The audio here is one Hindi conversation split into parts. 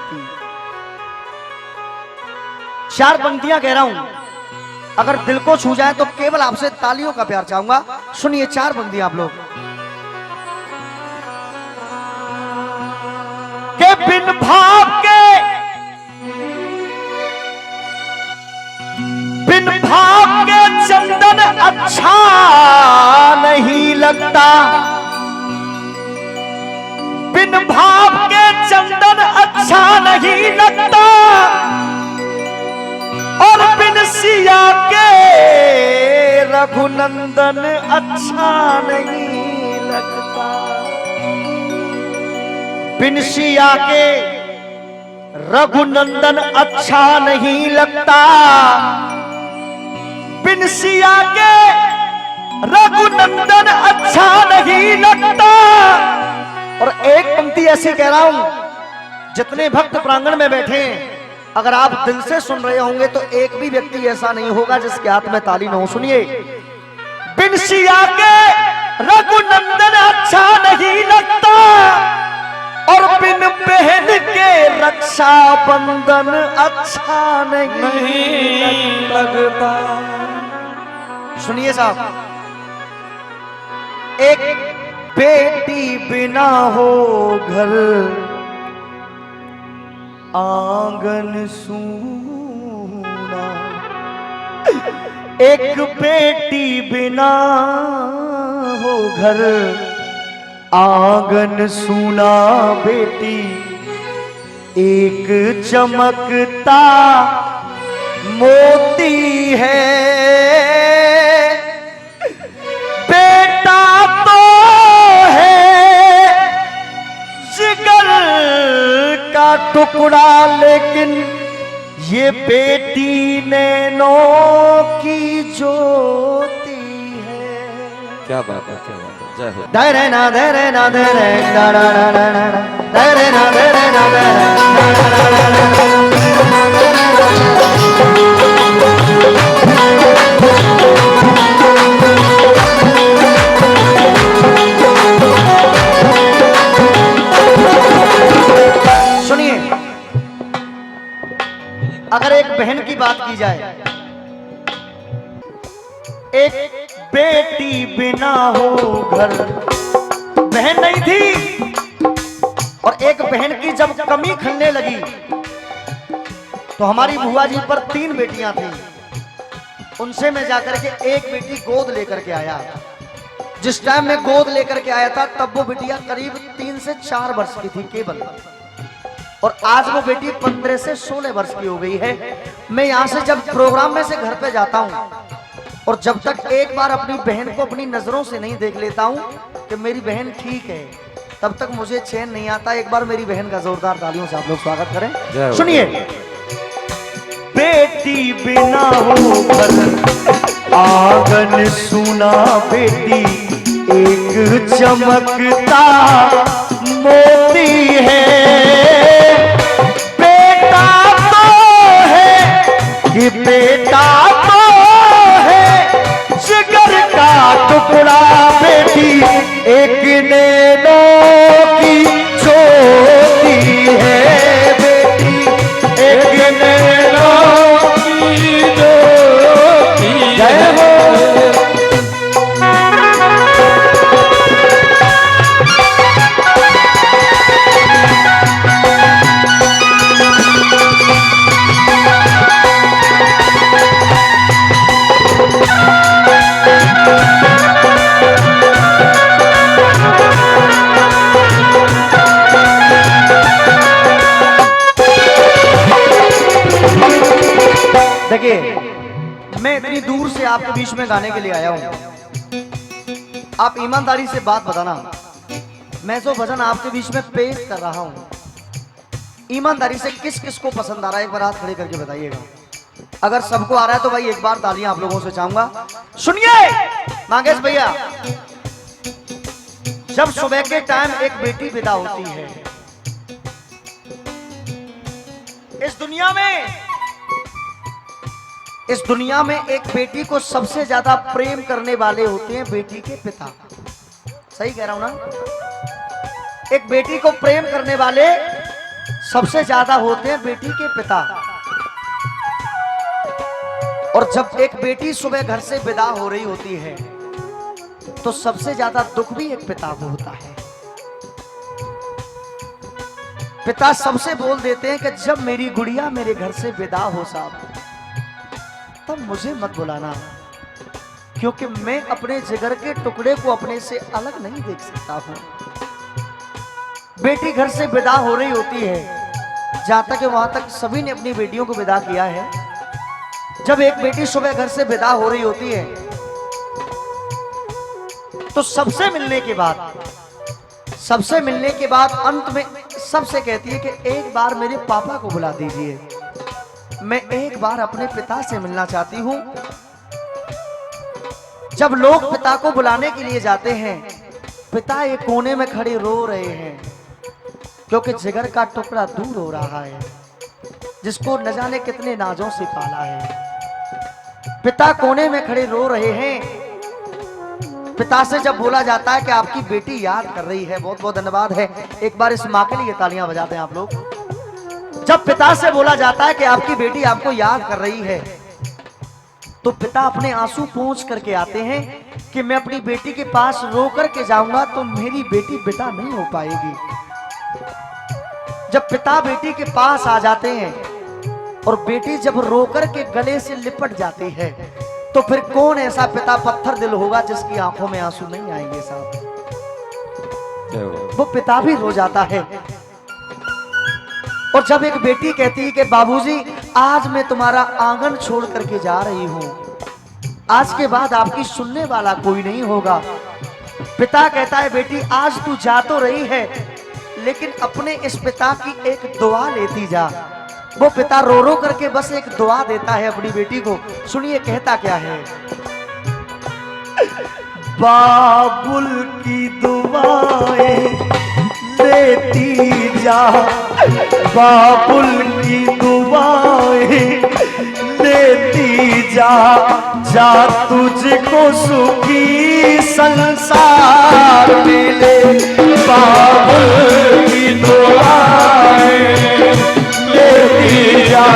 रहती। चार पंक्तियां कह रहा हूं, अगर दिल को छू जाए तो केवल आपसे तालियों का प्यार चाहूंगा। सुनिए चार पंक्तियां आप लोग। के बिन भाव के चंदन अच्छा नहीं लगता, बिन भाव के चंदन अच्छा नहीं लगता, और बिन सिया के रघुनंदन अच्छा नहीं लगता। बिन सिया के रघुनंदन अच्छा नहीं लगता, बिन सिया के रघुनंदन अच्छा नहीं लगता। और एक पंक्ति ऐसी कह रहा हूं, जितने भक्त प्रांगण में बैठे हैं, अगर आप दिल से सुन रहे होंगे तो एक भी व्यक्ति ऐसा नहीं होगा जिसके हाथ में ताली न हो। सुनिए, बिन सिया के रघुनंदन अच्छा नहीं लगता, और बिन बहन के रक्षा बंधन अच्छा नहीं लगता। सुनिए साहब, एक बेटी बिना हो घर आंगन सूना, एक बेटी बिना हो घर आंगन सूना, बेटी एक चमकता मोती है, बेटा तो है जिगर का टुकड़ा, लेकिन ये बेटी नैनों की ज्योति है। क्या बात है, क्या बात है, जय हो। धरे ना धरे ना धरे धरे ना धरे ना धरे। सुनिए, अगर एक बहन की बात की जाए, एक बेटी बिना हो घर, बहन नहीं थी, और एक बहन की जब कमी खलने लगी तो हमारी बुआ जी पर 3 बेटियां थी, उनसे मैं जाकर के एक बेटी गोद लेकर के आया। जिस टाइम मैं गोद लेकर के आया था तब वो बेटियां करीब 3 से 4 वर्ष की थी केवल, और आज वो बेटी 15 से 16 वर्ष की हो गई है। मैं यहाँ से जब प्रोग्राम में से घर पे जाता हूँ और जब तक एक बार अपनी बहन को अपनी नजरों से नहीं देख लेता हूँ कि मेरी बहन ठीक है, तब तक मुझे चैन नहीं आता। एक बार मेरी बहन का जोरदार तालियों से आप लोग स्वागत करें। सुनिए, बेटी बिना हो घर आंगन सूना, बेटी एक चमकता मोती है, बेटा तो है कि बेटा तो है जिगर का टुकड़ा, बेटी एक नैनों की ज्योति है, बेटी एक नैनों की ज्योति। जय हो। देखिए, मैं इतनी दूर से आपके बीच में गाने के लिए आया हूं, आप ईमानदारी से बात बताना, मैं जो भजन आपके बीच में पेश कर रहा हूं, ईमानदारी से किस किस को पसंद आ रहा है, एक बार हाथ खड़े करके बताइएगा। अगर सबको आ रहा है तो भाई एक बार तालियां आप लोगों से चाहूंगा। सुनिए नागेश भैया, जब सुबह के टाइम एक बेटी विदा होती है, इस दुनिया में एक बेटी को सबसे ज्यादा प्रेम करने वाले होते हैं बेटी के पिता। सही कह रहा हूं ना? एक बेटी को प्रेम करने वाले सबसे ज्यादा होते हैं बेटी के पिता। और जब एक बेटी सुबह घर से विदा हो रही होती है तो सबसे ज्यादा दुख भी एक पिता को होता है। पिता सबसे बोल देते हैं कि जब मेरी गुड़िया मेरे घर से विदा हो साहब, तब मुझे मत बुलाना, क्योंकि मैं अपने जिगर के टुकड़े को अपने से अलग नहीं देख सकता हूं। बेटी घर से विदा हो रही होती है, जहां तक वहां तक सभी ने अपनी बेटियों को विदा किया है। जब एक बेटी सुबह घर से विदा हो रही होती है तो सबसे मिलने के बाद अंत में सबसे कहती है कि एक बार मेरे पापा को बुला दीजिए, मैं एक बार अपने पिता से मिलना चाहती हूं। जब लोग पिता को बुलाने के लिए जाते हैं, पिता एक कोने में खड़े रो रहे हैं, क्योंकि जिगर का टुकड़ा दूर हो रहा है, जिसको न जाने कितने नाजों से पाला है। पिता कोने में खड़े रो रहे हैं। पिता से जब बोला जाता है कि आपकी बेटी याद कर रही है, बहुत बहुत धन्यवाद है, एक बार इस मां के लिए तालियां बजाते हैं आप लोग। जब पिता से बोला जाता है कि आपकी बेटी आपको याद कर रही है, तो पिता अपने आंसू पोंछ करके आते हैं कि मैं अपनी बेटी के पास रो करके जाऊंगा तो मेरी बेटी बेटा नहीं हो पाएगी। जब पिता बेटी के पास आ जाते हैं और बेटी जब रो करके गले से लिपट जाती है, तो फिर कौन ऐसा पिता पत्थर दिल होगा जिसकी आंखों में आंसू नहीं आएंगे साहब। वो पिता भी रो जाता है। और जब एक बेटी कहती है कि बाबूजी आज मैं तुम्हारा आंगन छोड़ करके जा रही हूं, आज के बाद आपकी सुनने वाला कोई नहीं होगा। पिता कहता है बेटी आज तू जा तो रही है, लेकिन अपने इस पिता की एक दुआ लेती जा। वो पिता रो रो करके बस एक दुआ देता है अपनी बेटी को। सुनिए कहता क्या है। बाबुल की दुआएं लेती जा, बाबुल की दुआएं लेती जा, जा तुझको सुखी संसार मिले। बाबुल की दुआएं लेती जा,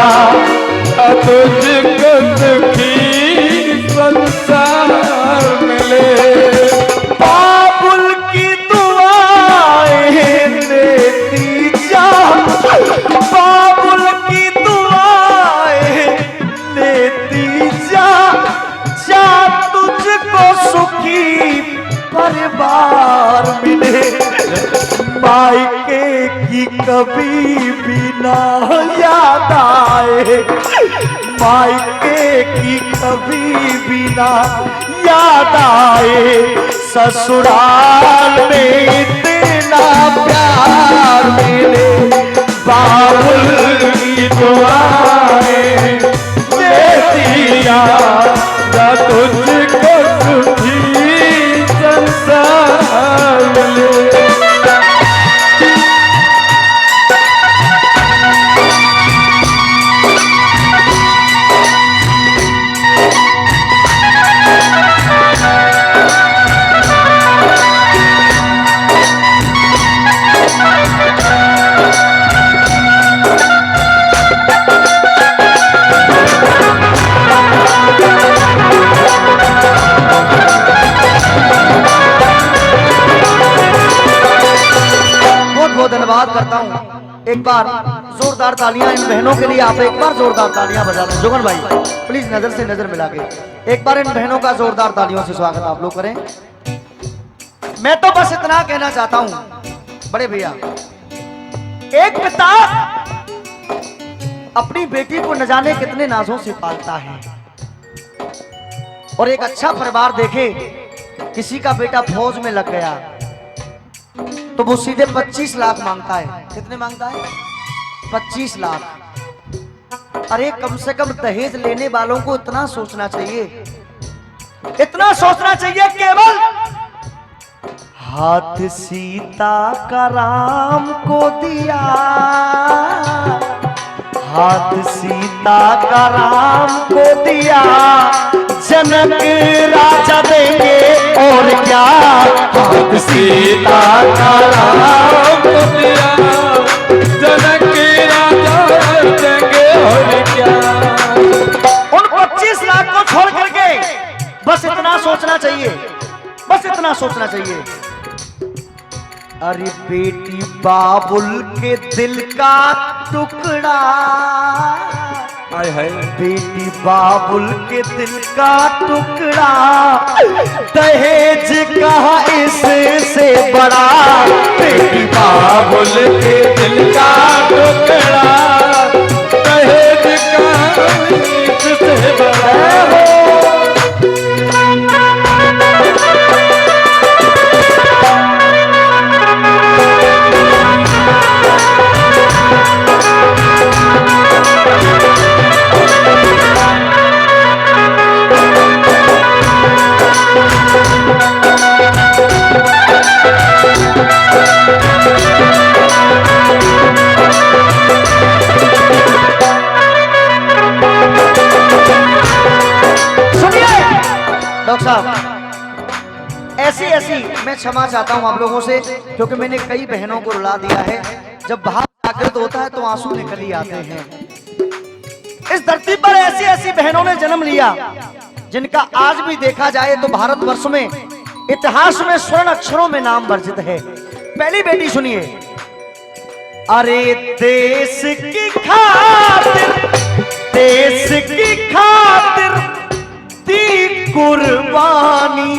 तुझको सुखी संसार मिले। बाबुल की दुआएं लेती जा, बाबुल की दुआएं लेती जा, जा तुझको सुखी परिवार मिले। मायके की कभी भी ना याद आए, मायके की कभी भी ना याद आए, ससुराल में इतना प्यार मिले। बाबुल की दुआएं लेती जा, तुझको सुखी संसार मिले। धन्यवाद करता हूं। एक बार जोरदार तालियां इन बहनों के लिए, आप एक बार जोरदार तालियां बजा दें। जोगन भाई प्लीज नजर से नजर मिला के एक बार इन बहनों का जोरदार तालियों से स्वागत आप लोग करें। मैं तो बस इतना कहना चाहता हूं बड़े भैया, एक पिता अपनी बेटी को न जाने कितने नाजों से पालता है। और एक अच्छा परिवार देखे, किसी का बेटा फौज में लग गया तो वो सीधे 25 लाख मांगता है। कितने मांगता है? 25 लाख। अरे कम से कम दहेज लेने वालों को इतना सोचना चाहिए, इतना सोचना चाहिए। केवल हाथ सीता का राम को दिया, हाथ सीता का राम को दिया, जनक राजा देंगे और क्या। हाथ सीता का राम को दिया, जनक सोचना चाहिए, बस इतना सोचना चाहिए। अरे बेटी बाबुल के दिल का टुकड़ा, हाय हाय बेटी बाबुल के दिल का टुकड़ा, दहेज कहा इससे बड़ा। बेटी बाबुल के दिल का टुकड़ा, दहेज का इससे बड़ा। डॉक्टर साहब, ऐसी मैं क्षमा चाहता हूं आप लोगों से, क्योंकि मैंने कई बहनों को रुला दिया है। जब भाव जागृत होता है तो आंसू निकल ही आते हैं। इस धरती पर ऐसी बहनों ने जन्म लिया जिनका आज भी देखा जाए तो भारतवर्ष में इतिहास में स्वर्ण अक्षरों में नाम वर्जित है। पहली बेटी सुनिए। अरे देश की खातिर, देश की खातिर दी कुर्बानी,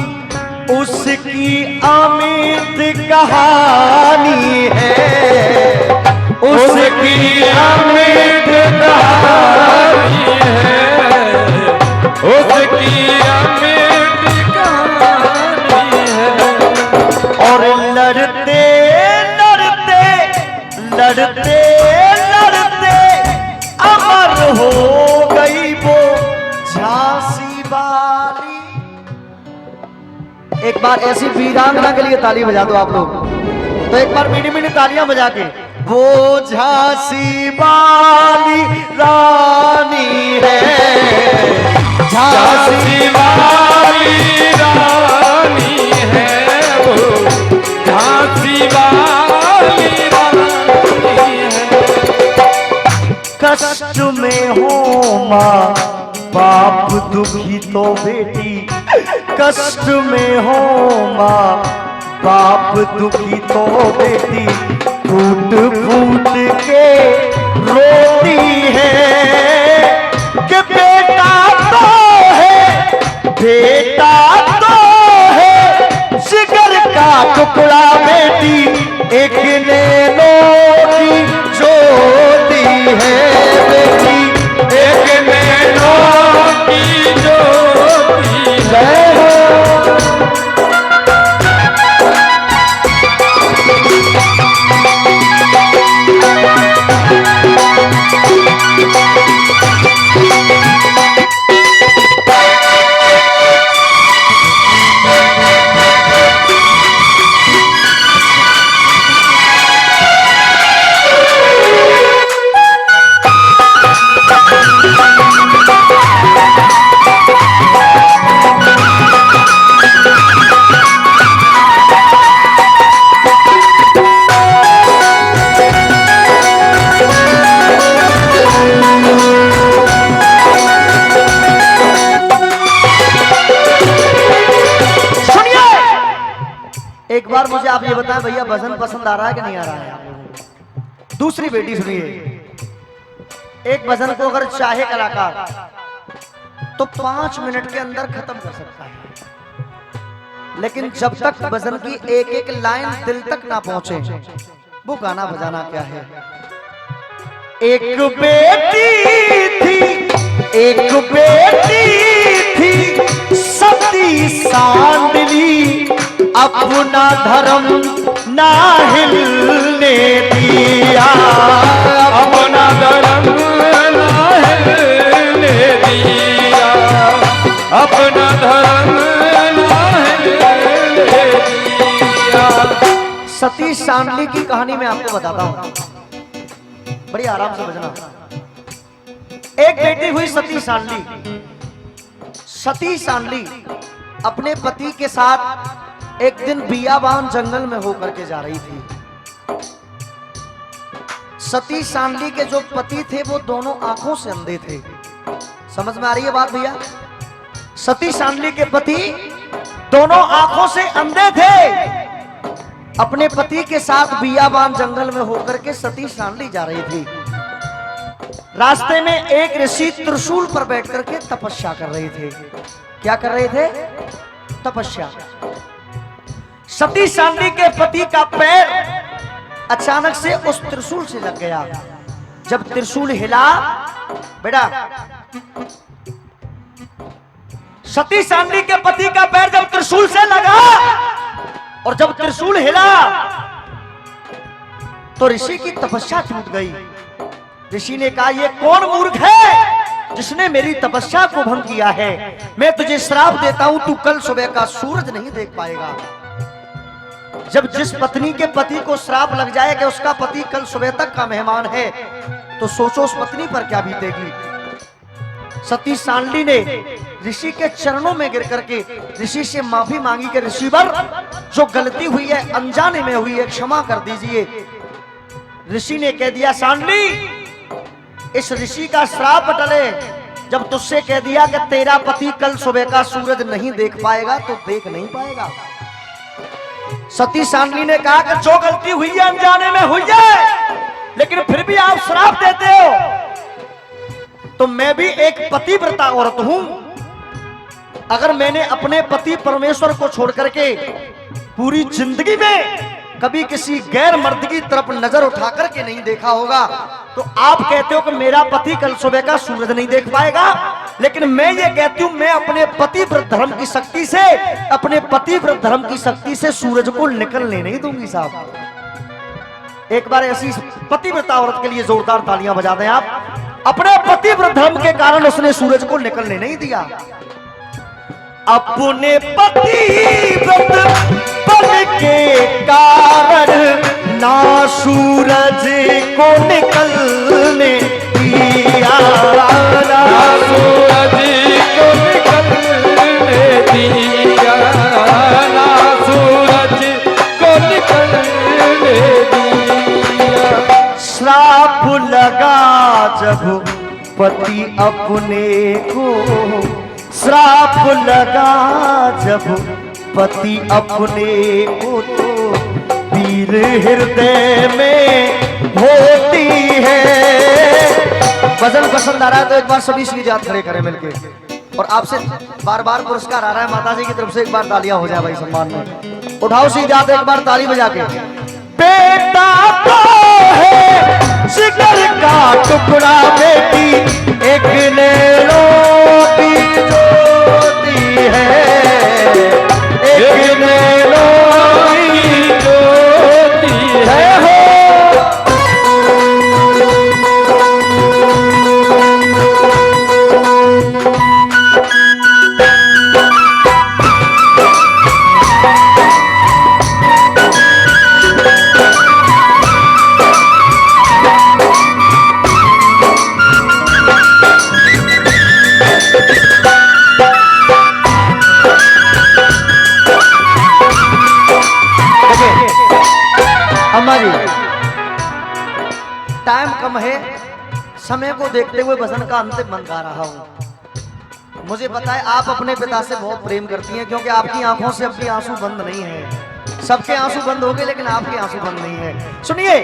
उसकी अमित कहानी है, उसकी अमित कहानी है, उसकी अमित कहानी है। और लड़ते लड़ते लड़ते लड़ते अमर हो गई वो झांसी वाली। एक बार ऐसी वीरांगना के लिए ताली बजा दो आप लोग, तो एक बार मीठी मीठी तालियां बजा के। वो झांसी वाली रानी है, झांसी वाली रानी है, वो झांसी वाली रानी है। कष्ट में हो माँ बाप दुखी तो बेटी, कष्ट में हो माँ बाप दुखी तो बेटी, फूट फूट के रोती है कि बेटा तो है, बेटा तो है जिगर का टुकड़ा बेटी, एक नैनो की ज्योति है बेटी, एक नैनो की ज्योति है। एक बार मुझे आप ये बताएं भैया, भजन पसंद आ रहा है कि नहीं आ रहा है आप लोगों को? दूसरी बेटी सुनिए। एक भजन को अगर चाहे कलाकार तो 5 मिनट के अंदर खत्म कर सकता है, लेकिन जब तक भजन की एक एक लाइन दिल तक ना पहुंचे वो गाना बजाना क्या है। एक बेटी थी, एक बेटी थी सती सांडली, अपना धर्म ना हिलने दिया, अपना धर्म ना हिलने दिया, अपना धर्म ना हिलने दिया। सती सांडली की कहानी मैं आपको बताता हूं, बड़ी आराम से बजना। एक बेटी हुई सती सांडली। सती सांडली अपने पति के साथ एक दिन बियाबान जंगल में होकर के जा रही थी। सती सांडली के जो पति थे वो दोनों आंखों से अंधे थे। समझ में आ रही है बात भैया? सती सांडली के पति दोनों आंखों से अंधे थे। अपने पति के साथ बियाबान जंगल में होकर के सती सांडली जा रही थी। रास्ते में एक ऋषि त्रिशूल पर बैठ करके तपस्या कर रहे थे। क्या कर रहे थे? तपस्या। सती सांडली के पति का पैर अचानक से उस त्रिशूल से लग गया। जब त्रिशूल हिला, बेटा, सती सांडली के पति का पैर जब त्रिशूल से लगा और जब त्रिशूल हिला तो ऋषि की तपस्या टूट गई। ऋषि ने कहा, ये कौन मूर्ख है जिसने मेरी तपस्या को भंग किया है? मैं तुझे श्राप देता हूं, तू कल सुबह का सूरज नहीं देख पाएगा। जब जिस पत्नी के पति को श्राप लग जाए कि उसका पति कल सुबह तक का मेहमान है, तो सोचो उस पत्नी पर क्या बीतेगी। सती सांडली ने ऋषि के चरणों में गिर करके ऋषि से माफी मांगी कि ऋषिवर, जो गलती हुई है अनजाने में हुई है, क्षमा कर दीजिए। ऋषि ने कह दिया, सांडली, इस ऋषि का श्राप टले जब तुझसे कह दिया कि तेरा पति कल सुबह का सूरज नहीं देख पाएगा, तो देख नहीं पाएगा। सती सांडली ने कहा कि जो गलती हुई है अनजाने में हुई है, लेकिन फिर भी आप श्राप देते हो, तो मैं भी एक पतिव्रता औरत हूं। अगर मैंने अपने पति परमेश्वर को छोड़ करके पूरी जिंदगी में कभी किसी गैर मर्द की तरफ नजर उठा करके नहीं देखा होगा, तो आप कहते हो कि मेरा पति कल सुबह का सूरज नहीं देख पाएगा, लेकिन मैं ये कहती हूं, मैं अपने पतिव्रत धर्म की शक्ति से, अपने पतिव्रत धर्म की शक्ति से सूरज को निकलने नहीं दूंगी। साहब, एक बार ऐसी पतिव्रता औरत के लिए जोरदार तालियां बजा दें आप। अपने पतिव्रत धर्म के कारण उसने सूरज को निकलने नहीं दिया। अपने पतिव्रत पद के कारण ना सूरज को निकलने दिया, ना सूरज को निकलने दिया, ना सूरज को निकलने दिया। श्राप लगा जब पति अपने को, श्राप लगा जब पति अपने को, तो वीर हृदय में होती है। भजन पसंद आ रहा है तो एक बार सभी सीधे हाथ खड़े करें मिलके, और आपसे बार बार पुरस्कार आ रहा है माता जी की तरफ से, एक बार तालियां हो जाए भाई सम्मान में। उठाओ सीधे हाथ, एक बार ताली बजा के। बेटा तो है जिगर का टुकड़ा, बेटी एक नैनो की ज्योति है, एक नैनो की ज्योति है हो। अम्मा जी, टाइम कम है, समय को देखते हुए भजन का अंतिम मन गा रहा हूं। मुझे पता है आप अपने पिता से बहुत प्रेम करती हैं, क्योंकि आपकी आंखों से अपनी आंसू बंद नहीं है। सबके आंसू बंद हो गए, लेकिन आपके आंसू बंद नहीं है। सुनिए,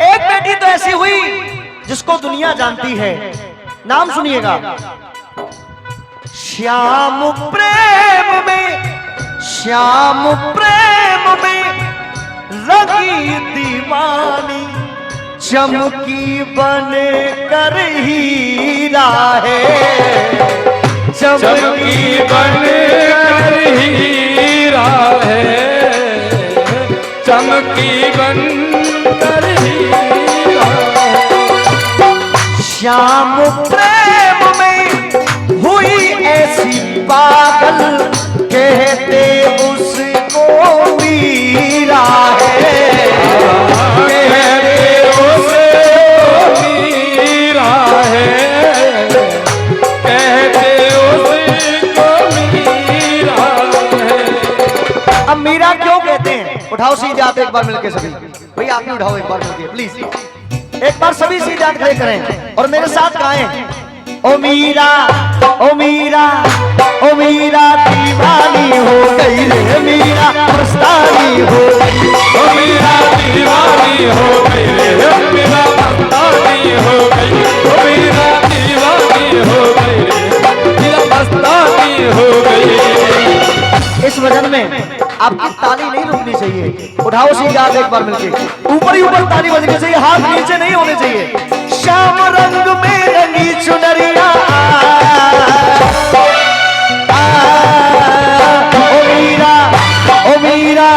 एक बेटी तो ऐसी हुई जिसको दुनिया जानती है। नाम सुनिएगा, श्याम प्रेम में, श्याम प्रेम में लगी दीवानी, चमकी बन कर हीरा है, चमकी बन कर हीरा है, चमकी बन कर हीरा है। श्याम प्रेम में हुई ऐसी पागल, कहते उसको मीरा है, कहते उसको मीरा है, कहते उसको मीरा है। अब मीरा क्यों कहते हैं? उठाओ सीधे हाथ एक बार मिलके सभी, भैया आप भी उठाओ एक बार मिलके प्लीज। एक बार सभी सीधे हाथ खड़े करें और मेरे साथ गाएं। ओ मीरा ओ मीरा ओ मीरा दीवानी हो गई रे मीरा मस्तानी हो गई। ओ मीरा दीवानी हो गई रे मीरा मस्तानी हो गई। ओ मीरा दीवानी हो गई रे मीरा मस्तानी हो गई। इस भजन में आपकी ताली नहीं रुकनी चाहिए, उठाओ सी याद एक बार मिलके ऊपर ही ऊपर ताली बजनी चाहिए, हाथ नीचे नहीं होने चाहिए। श्याम रंग में रंगी चुनरिया ओ मीरा ओ मीरा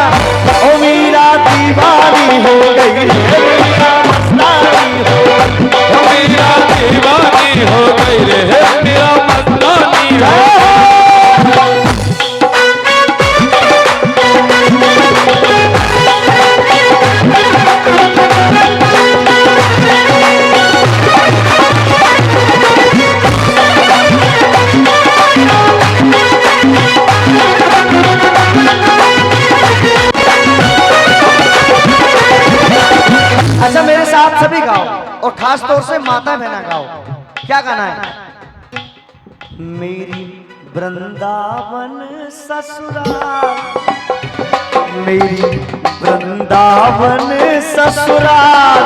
ओ मीरा दीवानी हो गई रे मीरा मस्तानी हो गई। ओ मीरा दीवानी हो गई रे मीरा मस्तानी हो गई। अच्छा मेरे साथ सभी गाओ और खास तौर से माता बहना गाओ। क्या गाना है? मेरी वृंदावन ससुराल, मेरी वृंदावन ससुराल,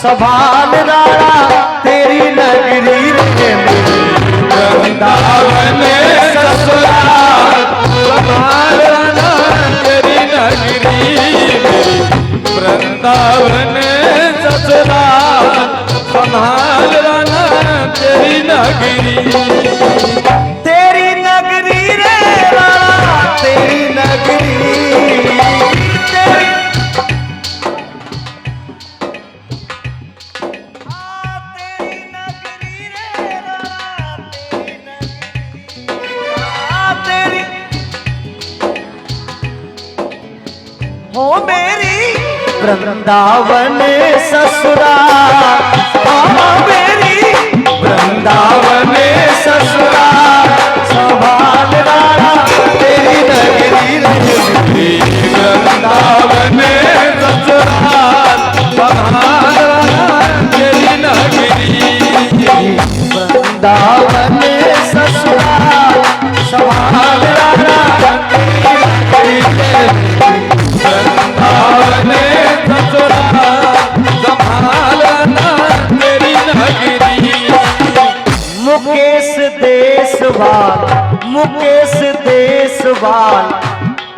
संभाल राणा तेरी नगरी रे मेरी वृंदावन ससुराल, संभाल राणा तेरी नगरी। वृंदावन ससुराल, संभाल राणा तेरी नगरी। तेरी नगरी रे राणा तेरी नगरी, तेरी नगरी रे राणा तेरी नगरी, हो मेरी वृंदावन ससुराल, मेरी वृंदावन ससुराल, संभाल राणा तेरी नगरी रे वृंदावन ससुराल, संभाल राणा तेरी नगरी। वृंदावन ससुराल, संभाल राणा तेरी नगरी। वृंदावन ससुराल, संभाल राणा तेरी नगरी। मुकेश देशवाल, मुकेश देशवाल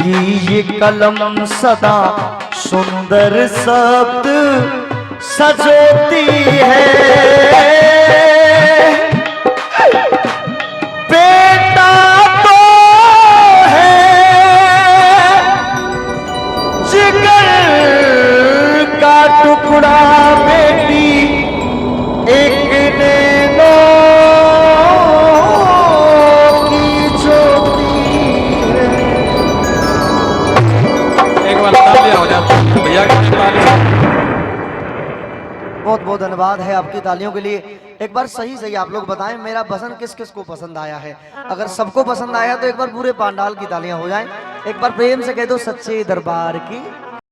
की ये कलम सदा सुंदर शब्द सजोती है। बेटा तो है जिगर का टुकड़ा, बेटी एक नैनो की ज्योति है। एक बार तालियां हो जाए भैया की तालियां। बहुत बहुत धन्यवाद है आपकी तालियों के लिए। एक बार सही सही आप लोग बताएं मेरा भजन किस किस को पसंद आया है। अगर सबको पसंद आया तो एक बार पूरे पांडाल की तालियां हो जाएं। एक बार प्रेम से कह दो सच्चे दरबार की